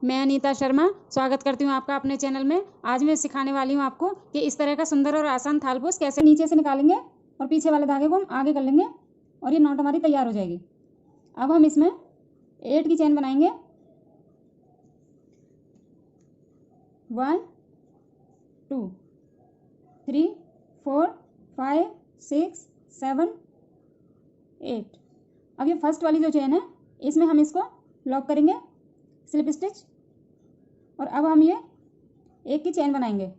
मैं अनीता शर्मा स्वागत करती हूँ आपका अपने चैनल में। आज मैं सिखाने वाली हूँ आपको कि इस तरह का सुंदर और आसान थालपोश कैसे नीचे से निकालेंगे और पीछे वाले धागे को हम आगे कर लेंगे और ये नॉट हमारी तैयार हो जाएगी। अब हम इसमें 8 की चेन बनाएंगे। 1 2 3 4 5 6 7 8। अब ये फर्स्ट वाली जो चेन है इसमें हम इसको लॉक करेंगे स्लिप स्टिच, और अब हम ये 1 की चेन बनाएंगे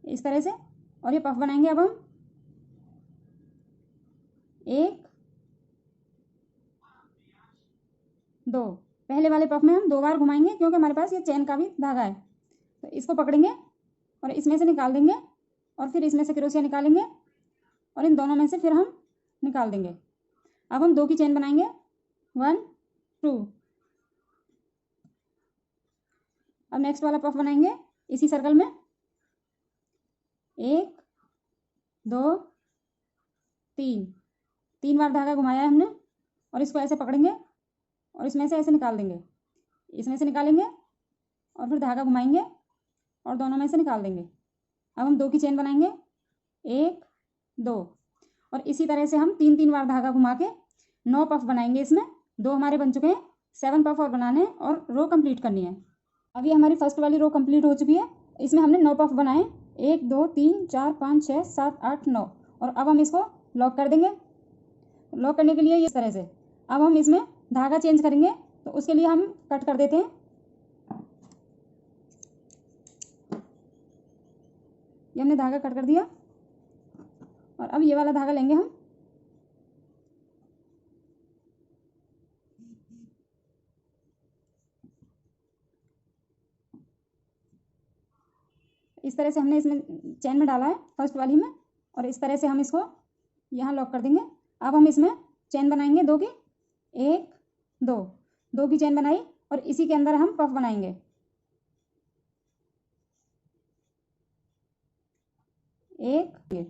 इस तरह से, और ये पफ बनाएंगे। अब हम 1 2, पहले वाले पफ में हम 2 बार घुमाएंगे क्योंकि हमारे पास ये चेन का भी धागा है। तो इसको पकड़ेंगे और इसमें से निकाल देंगे और फिर इसमें से क्रोशिया निकालेंगे और इन दोनों में से फिर हम निकाल देंगे। अब हम 2 की चेन बनाएंगे 1 2। अब नेक्स्ट वाला पफ बनाएंगे इसी सर्कल में 1 2 3। 3 बार धागा घुमाया है हमने और इसको ऐसे पकड़ेंगे और इसमें से ऐसे निकाल देंगे, इसमें से निकालेंगे और फिर धागा घुमाएंगे और दोनों में से निकाल देंगे। अब हम 2 की चेन बनाएंगे 1 2, और इसी तरह से हम 3 बार धागा घुमा के 9 पफ बनाएंगे। इसमें 2 हमारे बन चुके हैं, 7 पफ और बनाने हैं और रो कंप्लीट करनी है। अब ये हमारी फर्स्ट वाली रो कंप्लीट हो चुकी है। इसमें हमने 9 पफ बनाए 1 2 3 4 5 6 7 8 9, और अब हम इसको लॉक कर देंगे। लॉक करने के लिए इस तरह से अब हम इसमें धागा चेंज करेंगे, तो उसके लिए हम कट कर देते हैं। ये हमने धागा कट कर दिया और अब ये वाला धागा लेंगे हम, इस तरह से हमने इसमें चेन में डाला है फर्स्ट वाली में, और इस तरह से हम इसको यहाँ लॉक कर देंगे। अब हम इसमें चेन बनाएंगे 2 की 1 2, 2 की चेन बनाई और इसी के अंदर हम पफ बनाएंगे 1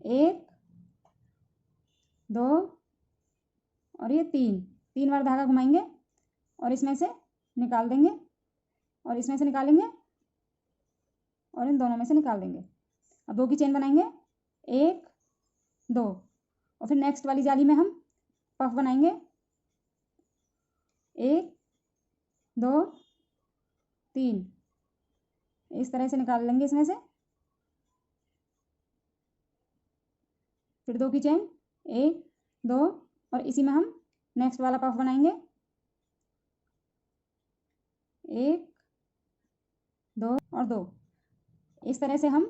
1 2 और ये 3 बार धागा घुमाएंगे और इसमें से निकाल देंगे और इसमें से निकालेंगे और इन दोनों में से निकाल देंगे। अब 2 की चेन बनाएंगे 1 2, और फिर नेक्स्ट वाली जाली में हम पफ बनाएंगे 1 2 3, इस तरह से निकाल लेंगे इसमें से। फिर 2 की चेन 1 2, और इसी में हम नेक्स्ट वाला पफ बनाएंगे 1 2 और 2। इस तरह से हम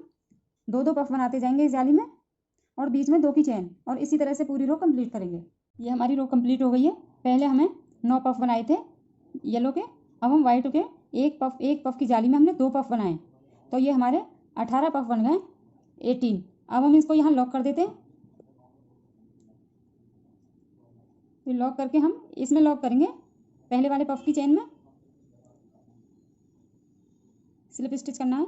2 पफ बनाते जाएंगे इस जाली में और बीच में 2 की चेन, और इसी तरह से पूरी रो कंप्लीट करेंगे। ये हमारी रो कंप्लीट हो गई है। पहले हमें 9 पफ बनाए थे येलो के, अब हम वाइट के एक पफ की जाली में हमने 2 पफ बनाए, तो ये हमारे 18 पफ बन गए 18। अब हम इसको यहाँ लॉक कर देते हैं। फिर लॉक करके हम इसमें लॉक करेंगे पहले वाले पफ की चेन में, स्लिप स्टिच करना है।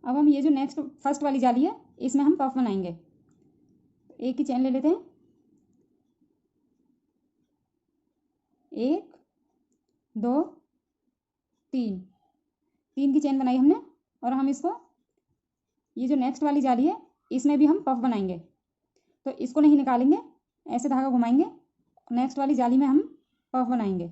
अब हम ये जो नेक्स्ट फर्स्ट वाली जाली है इसमें हम पफ बनाएंगे। 1 की चेन ले लेते हैं 1 2 3 की चेन बनाई हमने, और हम इसको ये जो नेक्स्ट वाली जाली है इसमें भी हम पफ बनाएंगे। तो इसको नहीं निकालेंगे, ऐसे धागा घुमाएंगे, नेक्स्ट वाली जाली में हम पफ बनाएंगे।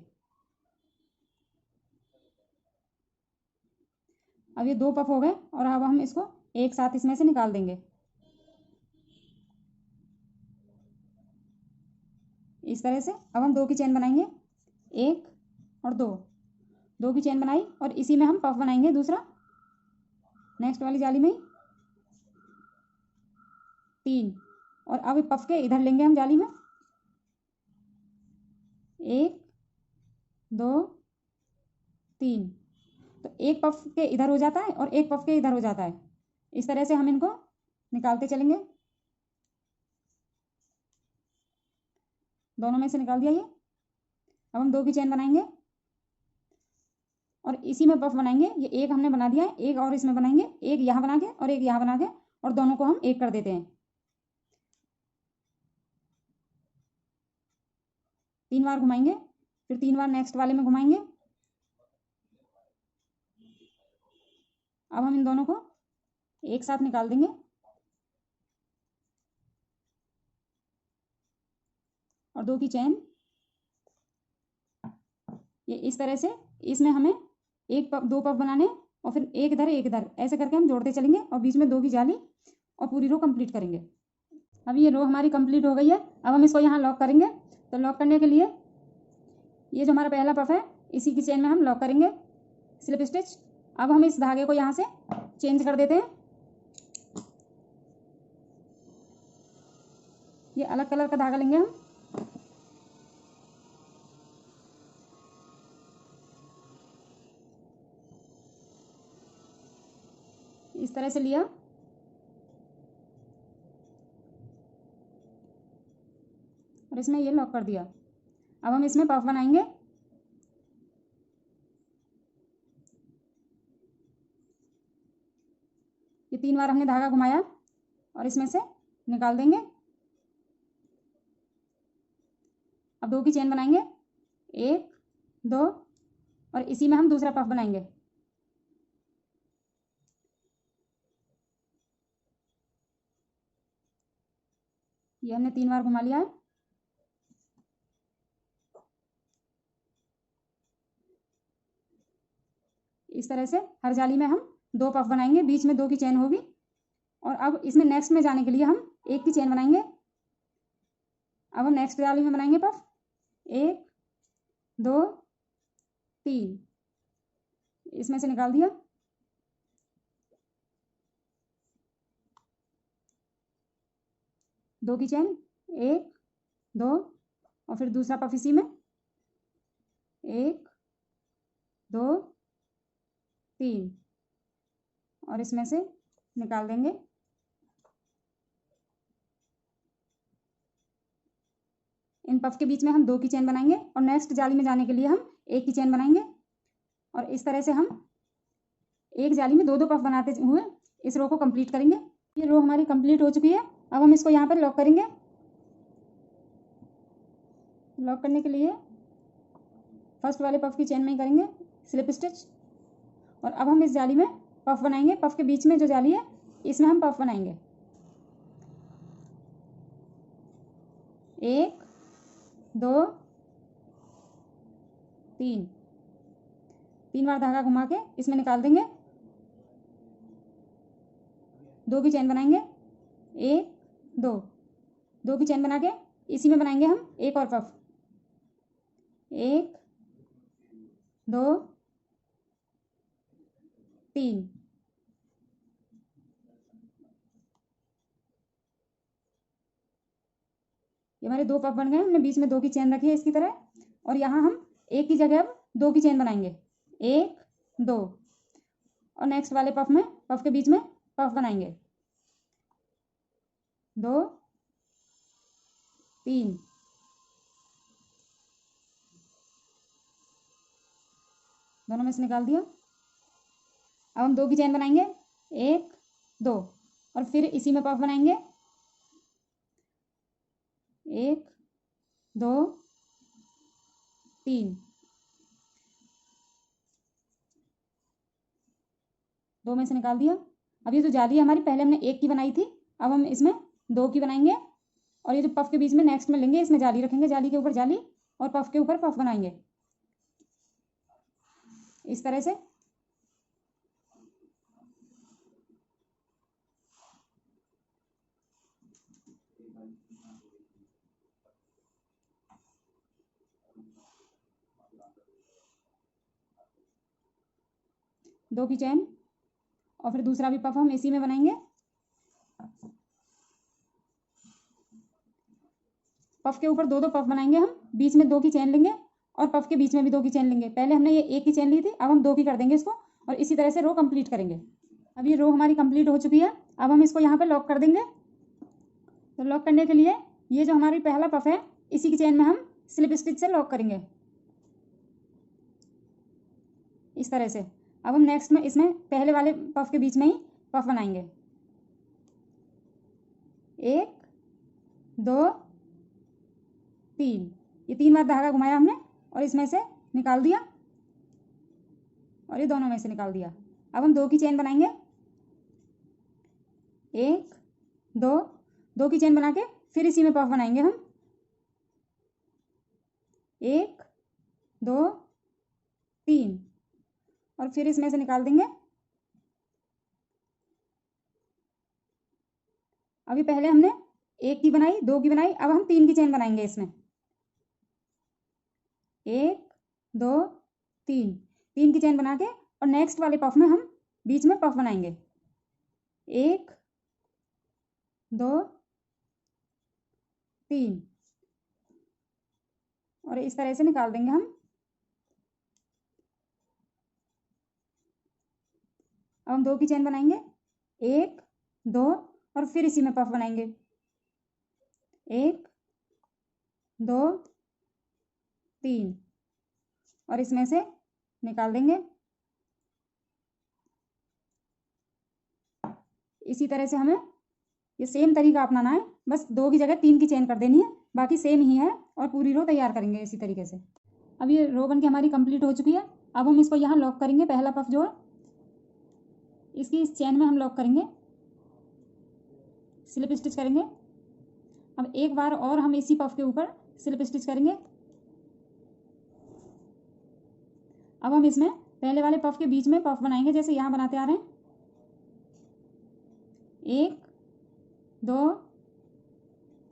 अब ये 2 पफ हो गए और अब हम इसको एक साथ इसमें से निकाल देंगे इस तरह से। अब हम 2 की चेन बनाएंगे 1 और 2 की चेन बनाई और इसी में हम पफ बनाएंगे दूसरा, नेक्स्ट वाली जाली में 3, और अब पफ के इधर लेंगे हम जाली में 1 2 3। तो एक पफ के इधर हो जाता है और एक पफ के इधर हो जाता है। इस तरह से हम इनको निकालते चलेंगे, दोनों में से निकाल दिया ये। अब हम 2 की चेन बनाएंगे और इसी में पफ बनाएंगे। ये एक हमने बना दिया है, एक और इसमें बनाएंगे, एक यहाँ बना के और एक यहाँ बना के, और दोनों को हम एक कर देते हैं। 3 बार घुमाएंगे, फिर 3 बार नेक्स्ट वाले में घुमाएंगे। अब हम इन दोनों को एक साथ निकाल देंगे और 2 की चैन। ये इस तरह से इसमें हमें एक पफ, 2 पफ बनाने और फिर एक इधर एक इधर, ऐसे करके हम जोड़ते चलेंगे और बीच में 2 की जाली और पूरी रो कंप्लीट करेंगे। अब ये रो हमारी कंप्लीट हो गई है। अब हम इसको यहाँ लॉक करेंगे। तो लॉक करने के लिए ये जो हमारा पहला पफ है, इसी की चेन में हम लॉक करेंगे स्लिप स्टिच। अब हम इस धागे को यहाँ से चेंज कर देते हैं। ये अलग कलर का धागा लेंगे हम। इस तरह से लिया और इसमें ये लॉक कर दिया। अब हम इसमें पफ बनाएंगे। ये 3 बार हमने धागा घुमाया और इसमें से निकाल देंगे। अब 2 की चेन बनाएंगे, 1 2, और इसी में हम दूसरा पफ बनाएंगे। ये हमने 3 बार घुमा लिया है। इस तरह से हर जाली में हम 2 पफ बनाएंगे, बीच में 2 की चेन होगी। और अब इसमें नेक्स्ट में जाने के लिए हम 1 की चेन बनाएंगे। अब हम नेक्स्ट जाली में बनाएंगे पफ, 1 2 3, इसमें से निकाल दिया। दो की चेन, 1 2, और फिर दूसरा पफ इसी में, 1 2 3, और इसमें से निकाल देंगे। इन पफ के बीच में हम 2 की चेन बनाएंगे और नेक्स्ट जाली में जाने के लिए हम 1 की चेन बनाएंगे। और इस तरह से हम एक जाली में 2 पफ बनाते हुए इस रो को कंप्लीट करेंगे। ये रो हमारी कंप्लीट हो चुकी है। अब हम इसको यहाँ पर लॉक करेंगे। लॉक करने के लिए फर्स्ट वाले पफ की चेन में ही करेंगे स्लिप स्टिच। और अब हम इस जाली में पफ बनाएंगे। पफ के बीच में जो जाली है, इसमें हम पफ बनाएंगे। 1 2 3, 3 बार धागा घुमा के इसमें निकाल देंगे। 2 की चेन बनाएंगे, 1 2, 2 की चेन बना के इसी में बनाएंगे हम एक और पफ, 1 2 3। ये हमारे 2 पफ बन गए। हमने बीच में 2 की चेन रखी है इसकी तरह, और यहाँ हम 1 की जगह अब 2 की चेन बनाएंगे, 1 2, और नेक्स्ट वाले पफ में, पफ के बीच में पफ बनाएंगे, 2 3। दोनों में से निकाल दिया। अब हम 2 की चेन बनाएंगे, 1 2, और फिर इसी में पफ बनाएंगे, 1 2 3। 2 में से निकाल दिया। अब ये जो जाली है हमारी, पहले हमने 1 की बनाई थी, अब हम इसमें 2 की बनाएंगे। और ये जो पफ के बीच में नेक्स्ट में लेंगे, इसमें जाली रखेंगे, जाली के ऊपर जाली और पफ के ऊपर पफ बनाएंगे इस तरह से। दो की चेन और फिर दूसरा भी पफ हम इसी में बनाएंगे। पफ के ऊपर 2 पफ बनाएंगे हम, बीच में 2 की चेन लेंगे और पफ के बीच में भी 2 की चेन लेंगे। पहले हमने ये 1 की चेन ली थी, अब हम 2 की कर देंगे इसको, और इसी तरह से रो कंप्लीट करेंगे। अब ये रो हमारी कंप्लीट हो चुकी है। अब हम इसको यहाँ पे लॉक कर देंगे। तो लॉक करने के लिए ये जो हमारी पहला पफ है, इसी की चेन में हम स्लिप स्टिच से लॉक करेंगे। इस तरह से। अब हम नेक्स्ट में इसमें पहले वाले पफ के बीच में ही पफ बनाएंगे। 1 2 3, ये 3 बार धागा घुमाया हमने और इसमें से निकाल दिया और ये दोनों में से निकाल दिया। अब हम 2 की चेन बनाएंगे। 1 2, 2 की चेन बना के फिर इसी में पफ बनाएंगे हम। 1 2 3 और फिर इसमें से निकाल देंगे। अभी पहले हमने 1 की बनाई, 2 की बनाई, अब हम 3 की चेन बनाएंगे इसमें। 1 2 3, 3 की चेन बना के और नेक्स्ट वाले पफ में हम बीच में पफ बनाएंगे। 1 2 3 और इस तरह से निकाल देंगे हम। अब हम 2 की चेन बनाएंगे। 1 2 और फिर इसी में पफ बनाएंगे। 1 2 3 और इसमें से निकाल देंगे। इसी तरह से हमें ये सेम तरीका अपनाना है, बस 2 की जगह 3 की चेन कर देनी है, बाकी सेम ही है और पूरी रो तैयार करेंगे इसी तरीके से। अब ये रो बन के हमारी कंप्लीट हो चुकी है। अब हम इसको यहाँ लॉक करेंगे। पहला पफ जो है इसकी इस चेन में हम लॉक करेंगे, स्लिप स्टिच करेंगे। अब एक बार और हम इसी पफ के ऊपर स्लिप स्टिच करेंगे। अब हम इसमें पहले वाले पफ के बीच में पफ बनाएंगे जैसे यहाँ बनाते आ रहे हैं। 1 2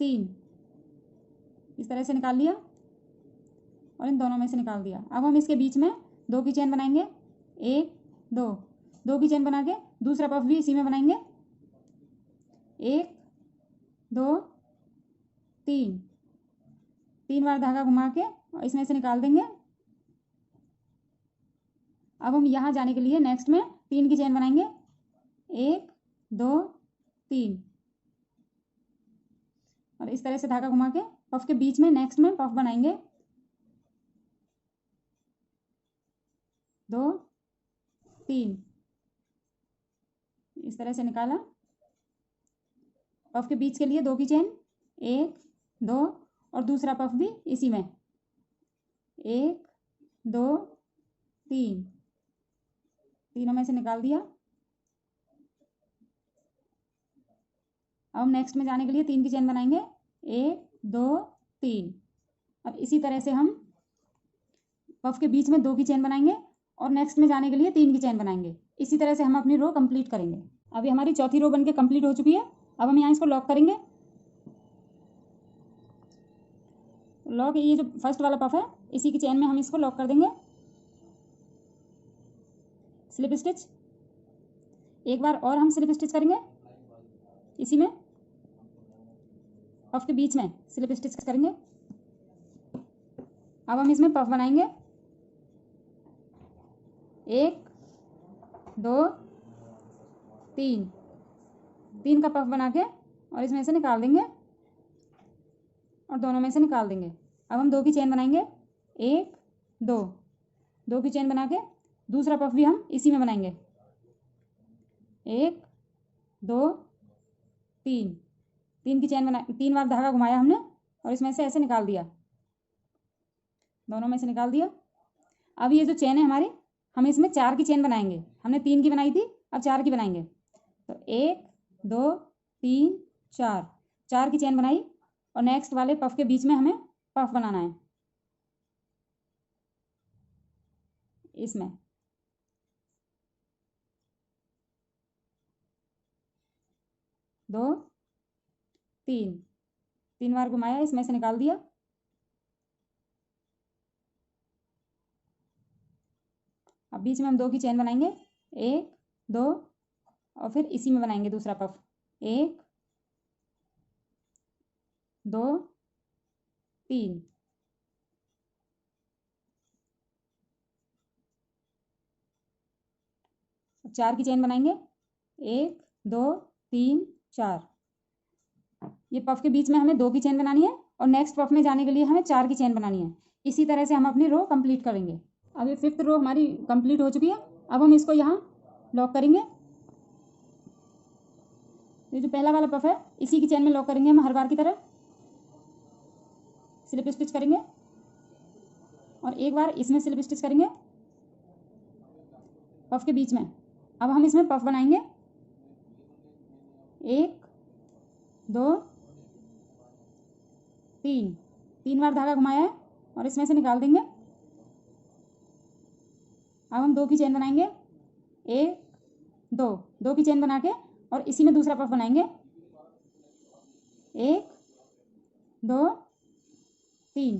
3 इस तरह से निकाल लिया और इन दोनों में से निकाल दिया। अब हम इसके बीच में 2 की चेन बनाएंगे। 1 2, 2 की चेन बना के दूसरा पफ भी इसी में बनाएंगे। 1 2 3, 3 बार धागा घुमा के और इसमें से निकाल देंगे। अब हम यहाँ जाने के लिए नेक्स्ट में 3 की चेन बनाएंगे। 1 2 3 और इस तरह से धागा घुमा के पफ के बीच में नेक्स्ट में पफ बनाएंगे। 2 3 इस तरह से निकाला। पफ के बीच के लिए 2 की चेन, 1 2 और दूसरा पफ भी इसी में। 1 2 3, तीनों में से निकाल दिया। अब हम नेक्स्ट में जाने के लिए 3 की चेन बनाएंगे। 1 2 3। अब इसी तरह से हम पफ के बीच में 2 की चेन बनाएंगे और नेक्स्ट में जाने के लिए 3 की चेन बनाएंगे। इसी तरह से हम अपनी रो कंप्लीट करेंगे। अभी हमारी चौथी रो बनके कंप्लीट हो चुकी है। अब हम यहाँ इसको लॉक करेंगे। लॉक, ये जो फर्स्ट वाला पफ है इसी की चेन में हम इसको लॉक कर देंगे। स्लिप स्टिच, एक बार और हम स्लिप स्टिच करेंगे इसी में, पफ के बीच में स्लिप स्टिच करेंगे। अब हम इसमें पफ बनाएंगे। 1 2 3, 3 का पफ बना के और इसमें से निकाल देंगे और दोनों में से निकाल देंगे। अब हम 2 की चेन बनाएंगे। 1 2, 2 की चेन बना के दूसरा पफ भी हम इसी में बनाएंगे। 1 2 3, 3 की चेन बना, 3 बार धागा घुमाया हमने और इसमें से ऐसे निकाल दिया, दोनों में से निकाल दिया। अब ये जो चेन है हमारी, हम इसमें 4 की चेन बनाएंगे। हमने 3 की बनाई थी, अब 4 की बनाएंगे। तो 1 2 3 4, 4 की चेन बनाई और नेक्स्ट वाले पफ के बीच में हमें पफ बनाना है इसमें। 2 3, 3 बार घुमाया, इसमें से निकाल दिया। अब बीच में हम 2 की चेन बनाएंगे। 1 2 और फिर इसी में बनाएंगे दूसरा पफ। 1 2 3, अब 4 की चेन बनाएंगे। 1 2 3 4, ये पफ के बीच में हमें 2 की चेन बनानी है और नेक्स्ट पफ में जाने के लिए हमें 4 की चेन बनानी है। इसी तरह से हम अपनी रो कंप्लीट करेंगे। अब ये 5th रो हमारी कंप्लीट हो चुकी है। अब हम इसको यहाँ लॉक करेंगे। ये जो पहला वाला पफ है इसी की चेन में लॉक करेंगे हम हर बार की तरह, स्लिप स्टिच करेंगे और एक बार इसमें स्लिप स्टिच करेंगे पफ के बीच में। अब हम इसमें पफ बनाएंगे। 1 2 3, 3 बार धागा घुमाया है और इसमें से निकाल देंगे। अब हम 2 की चेन बनाएंगे। 1 2, 2 की चेन बना के और इसी में दूसरा पफ बनाएंगे। 1 2 3,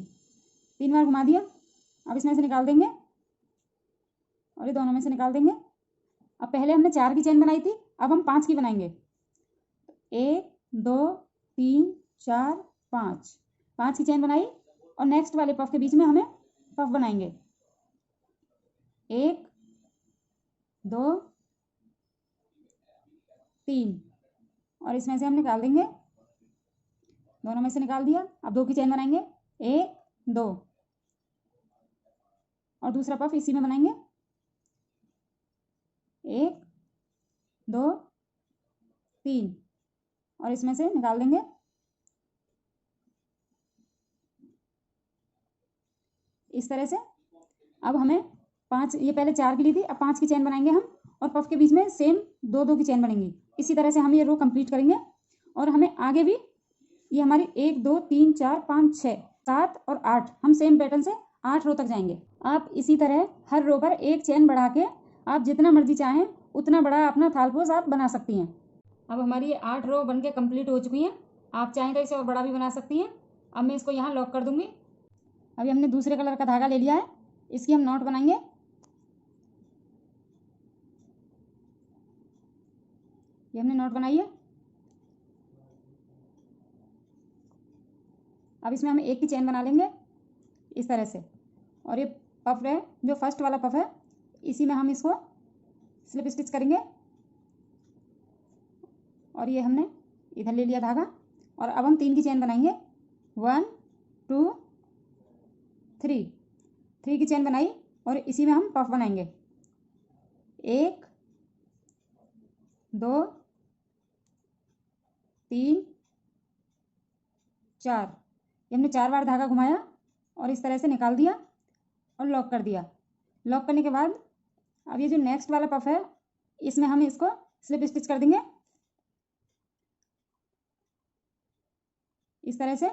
3 बार घुमा दिया। अब इसमें से निकाल देंगे और ये दोनों में से निकाल देंगे। अब पहले हमने 4 की चेन बनाई थी, अब हम 5 की बनाएंगे। 1 2 3 4 5, 5 की चेन बनाई और नेक्स्ट वाले पफ के बीच में हमें पफ बनाएंगे। 1 2 3 और इसमें से हम निकाल देंगे, दोनों में से निकाल दिया। अब 2 की चेन बनाएंगे। 1 2 और दूसरा पफ इसी में बनाएंगे। 1 2 3 और इसमें से निकाल देंगे। इस तरह से अब हमें 5, ये पहले 4 की ली थी, अब 5 की चेन बनाएंगे हम और पफ के बीच में सेम 2 2 की चेन बनेंगी। इसी तरह से हम ये रो कंप्लीट करेंगे और हमें आगे भी ये हमारी 1 2 3 4 5 6 7 और 8, हम सेम पैटर्न से 8 रो तक जाएंगे। आप इसी तरह हर रो पर एक चेन बढ़ा के आप जितना मर्जी चाहें उतना बड़ा अपना थालपोस आप बना सकती हैं। अब हमारी ये 8 रो बनके कंप्लीट हो चुकी हैं। आप चाहें तो इसे और बड़ा भी बना सकती हैं। अब मैं इसको यहाँ लॉक कर दूंगी। अभी हमने दूसरे कलर का धागा ले लिया है, इसकी हम नॉट बनाएंगे। ये हमने नॉट बनाई है। अब इसमें हम एक की चेन बना लेंगे इस तरह से और ये पफ है जो फर्स्ट वाला पफ है, इसी में हम इसको स्लिप स्टिच करेंगे और ये हमने इधर ले लिया धागा और अब हम 3 की चेन बनाएंगे। 1 2 3, 3 की चेन बनाई और इसी में हम पफ बनाएंगे। 1 2 3 4, ये हमने 4 बार धागा घुमाया और इस तरह से निकाल दिया और लॉक कर दिया। लॉक करने के बाद अब ये जो नेक्स्ट वाला पफ है इसमें हम इसको स्लिप स्टिच कर देंगे इस तरह से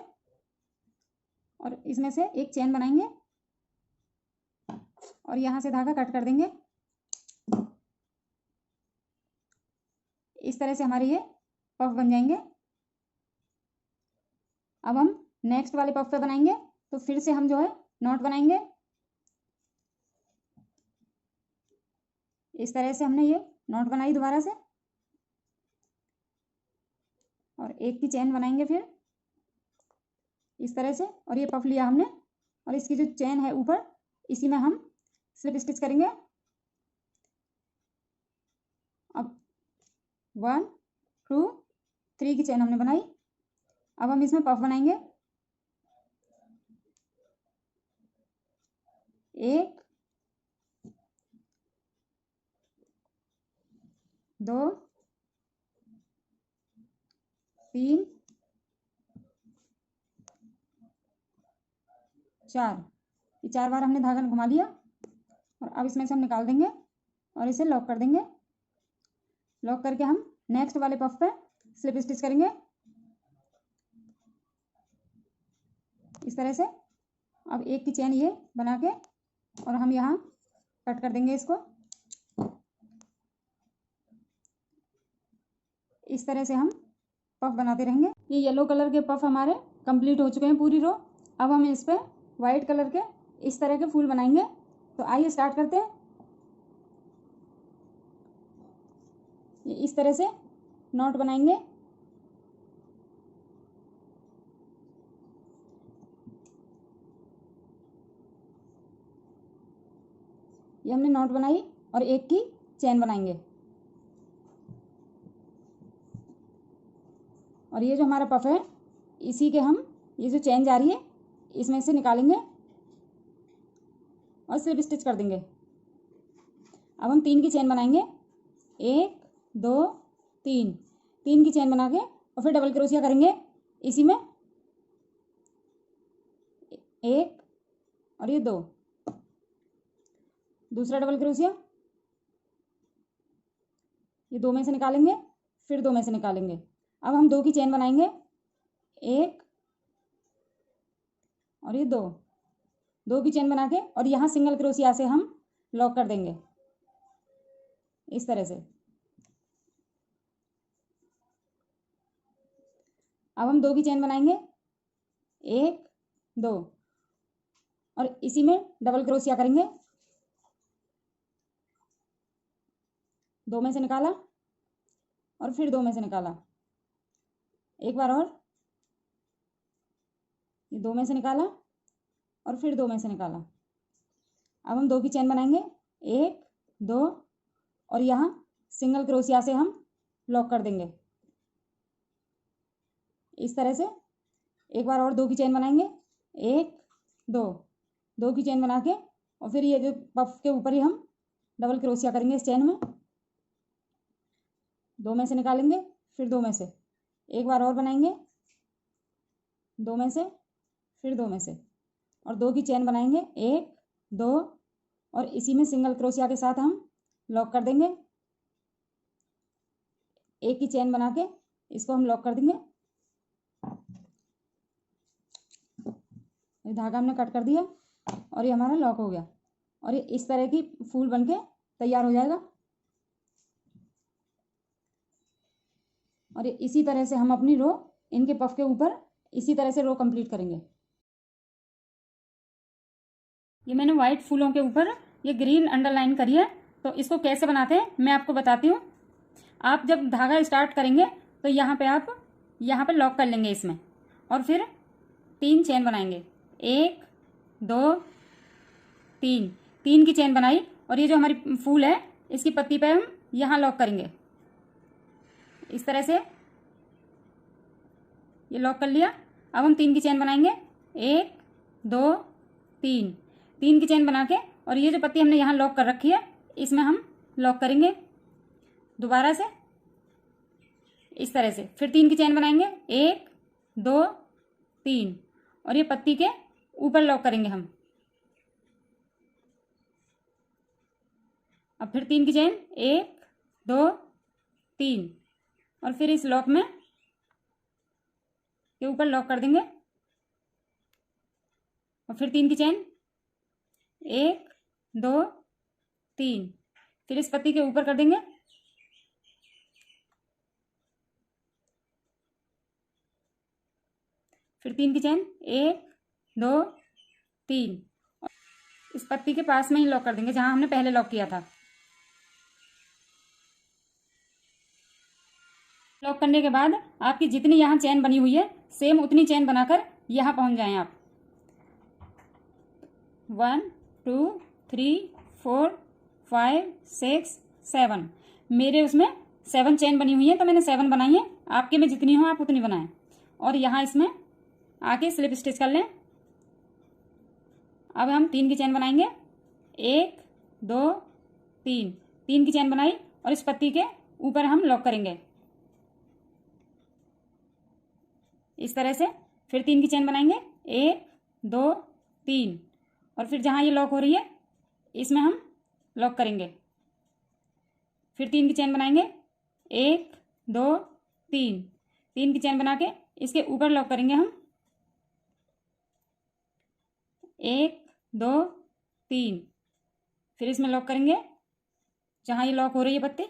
और इसमें से एक चेन बनाएंगे और यहाँ से धागा कट कर देंगे। इस तरह से हमारे ये पफ बन जाएंगे। अब हम नेक्स्ट वाले पफ पे बनाएंगे तो फिर से हम जो है नॉट बनाएंगे। इस तरह से हमने ये नॉट बनाई दोबारा से और एक की चेन बनाएंगे फिर इस तरह से और ये पफ लिया हमने और इसकी जो चेन है ऊपर इसी में हम स्लिप स्टिच करेंगे। अब 1 2 3 की चेन हमने बनाई। अब हम इसमें पफ बनाएंगे। 1 2 3 4, ये 4 बार हमने धागा घुमा लिया और अब इसमें से हम निकाल देंगे और इसे लॉक कर देंगे। लॉक करके हम नेक्स्ट वाले पफ पे स्लिप स्टिच करेंगे इस तरह से। अब एक की चेन ये बना के और हम यहाँ कट कर देंगे इसको इस तरह से हम पफ बनाते रहेंगे। ये येलो कलर के पफ हमारे कंप्लीट हो चुके हैं पूरी रो। अब हम इस पे वाइट कलर के इस तरह के फूल बनाएंगे। तो आइए स्टार्ट करते हैं। ये इस तरह से नॉट बनाएंगे। ये हमने नॉट बनाई और एक की चेन बनाएंगे और ये जो हमारा पफ है इसी के हम ये जो चेन जा रही है इसमें से निकालेंगे और स्लिप स्टिच कर देंगे। अब हम 3 की चेन बनाएंगे, 1 2 3, 3 की चेन बना के और फिर डबल क्रोशिया करेंगे इसी में, 1 और ये 2, दूसरा डबल क्रोशिया, ये 2 में से निकालेंगे, फिर 2 में से निकालेंगे। अब हम 2 की चेन बनाएंगे, 1 और ये 2, 2 की चेन बना के और यहाँ सिंगल क्रोशिया से हम लॉक कर देंगे इस तरह से। अब हम 2 की चेन बनाएंगे, 1 2 और इसी में डबल क्रोशिया करेंगे, 2 में से निकाला और फिर 2 में से निकाला, एक बार और, ये 2 में से निकाला और फिर 2 में से निकाला। अब हम 2 की चेन बनाएंगे, 1 2 और यहाँ सिंगल क्रोशिया से हम लॉक कर देंगे इस तरह से। एक बार और 2 की चेन बनाएंगे, 1 2, 2 की चेन बना के और फिर ये जो पफ के ऊपर ही हम डबल क्रोशिया करेंगे इस चेन में, 2 में से निकालेंगे, फिर 2 में से, एक बार और बनाएंगे, 2 में से, फिर 2 में से और 2 की चेन बनाएंगे, 1 2 और इसी में सिंगल क्रोशिया के साथ हम लॉक कर देंगे। एक की चेन बना के इसको हम लॉक कर देंगे, ये धागा हमने कट कर दिया और ये हमारा लॉक हो गया और ये इस तरह की फूल बनके तैयार हो जाएगा। और ये इसी तरह से हम अपनी रो इनके पफ के ऊपर इसी तरह से रो कंप्लीट करेंगे। ये मैंने व्हाइट फूलों के ऊपर ये ग्रीन अंडरलाइन करी है, तो इसको कैसे बनाते हैं मैं आपको बताती हूँ। आप जब धागा स्टार्ट करेंगे तो यहाँ पे आप यहाँ पे लॉक कर लेंगे इसमें और फिर 3 चेन बनाएंगे, 1 2 3, 3 की चेन बनाई और ये जो हमारी फूल है इसकी पत्ती पे हम यहाँ लॉक करेंगे इस तरह से, ये लॉक कर लिया। अब हम 3 की चेन बनाएंगे, 1 2 3, 3 की चेन बना के और ये जो पत्ती हमने यहाँ लॉक कर रखी है इसमें हम लॉक करेंगे दोबारा से इस तरह से। फिर 3 की चेन बनाएंगे, 1 2 3 और ये पत्ती के ऊपर लॉक करेंगे हम। अब फिर 3 की चेन, 1 2 3 और फिर इस लॉक में के ऊपर लॉक कर देंगे और फिर 3 की चेन, 1 2 3 फिर इस पत्ती के ऊपर कर देंगे, फिर 3 की चेन, 1 2 3 इस पत्ती के पास में ही लॉक कर देंगे जहां हमने पहले लॉक किया था। लॉक करने के बाद आपकी जितनी यहाँ चेन बनी हुई है सेम उतनी चेन बनाकर यहाँ पहुंच जाएं आप। 1 2 3 4 5 6 7, मेरे उसमें 7 चेन बनी हुई है तो मैंने 7 बनाई है, आपके में जितनी हो आप उतनी बनाएं और यहाँ इसमें आके स्लिप स्टिच कर लें। अब हम 3 की चेन बनाएंगे, 1 2 3, 3 की चेन बनाई और इस पत्ती के ऊपर हम लॉक करेंगे इस तरह से। फिर 3 की चेन बनाएंगे, 1 2 3 और फिर जहाँ ये लॉक हो रही है इसमें हम लॉक करेंगे। फिर 3 की चेन बनाएंगे, 1 2 3, 3 की चेन बना के इसके ऊपर लॉक करेंगे हम, 1 2 3 फिर इसमें लॉक करेंगे जहाँ ये लॉक हो रही है पत्ती।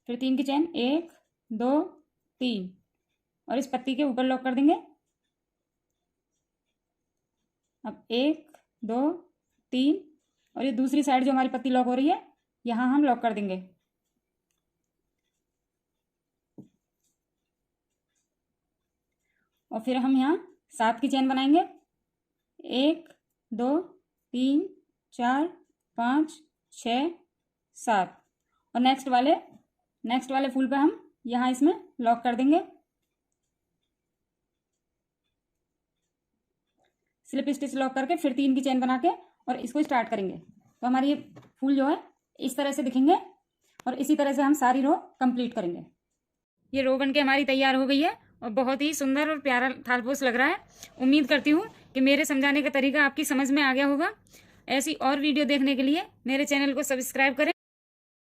फिर 3 की चेन, 1 2 3 और इस पत्ती के ऊपर लॉक कर देंगे। अब 1 2 3 और ये दूसरी साइड जो हमारी पत्ती लॉक हो रही है यहाँ हम लॉक कर देंगे। और फिर हम यहाँ 7 की चेन बनाएंगे, 1 2 3 4 5 6 7 और नेक्स्ट वाले फूल पे हम यहाँ इसमें लॉक कर देंगे। स्लिप स्टिच लॉक करके फिर 3 की चेन बना के और इसको स्टार्ट करेंगे। तो हमारे ये फूल जो है इस तरह से दिखेंगे और इसी तरह से हम सारी रो कंप्लीट करेंगे। ये रो बन के हमारी तैयार हो गई है और बहुत ही सुंदर और प्यारा थालपोश लग रहा है। उम्मीद करती हूँ कि मेरे समझाने का तरीका आपकी समझ में आ गया होगा। ऐसी और वीडियो देखने के लिए मेरे चैनल को सब्सक्राइब करें।